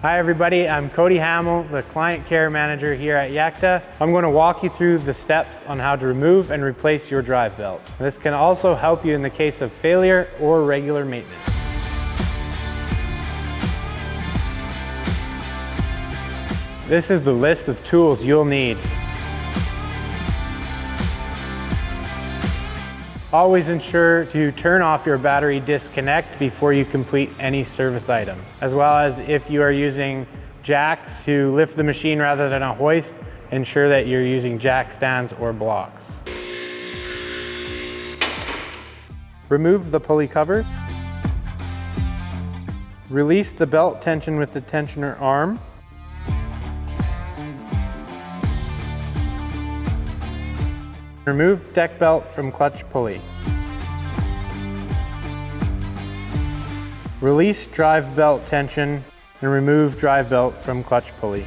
Hi everybody, I'm Cody Hamill, the Client Care Manager here at Yakta. I'm going to walk you through the steps on how to remove and replace your drive belt. This can also help you in the case of failure or regular maintenance. This is the list of tools you'll need. Always ensure to turn off your battery disconnect before you complete any service items, as well as if you are using jacks to lift the machine rather than a hoist, ensure that you're using jack stands or blocks. Remove the pulley cover. Release the belt tension with the tensioner arm. Remove deck belt from clutch pulley. Release drive belt tension and remove drive belt from clutch pulley.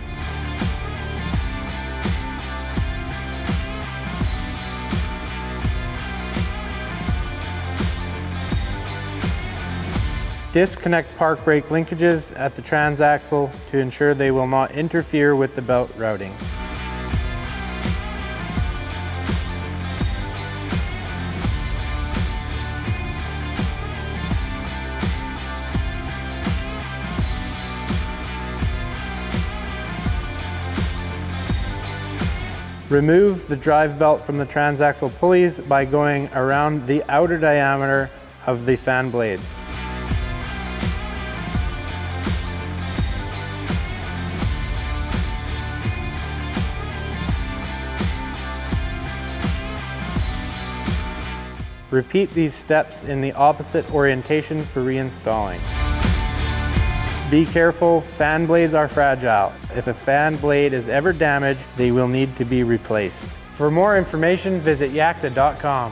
Disconnect park brake linkages at the transaxle to ensure they will not interfere with the belt routing. Remove the drive belt from the transaxle pulleys by going around the outer diameter of the fan blades. Repeat these steps in the opposite orientation for reinstalling. Be careful, fan blades are fragile. If a fan blade is ever damaged, they will need to be replaced. For more information, visit yakta.com.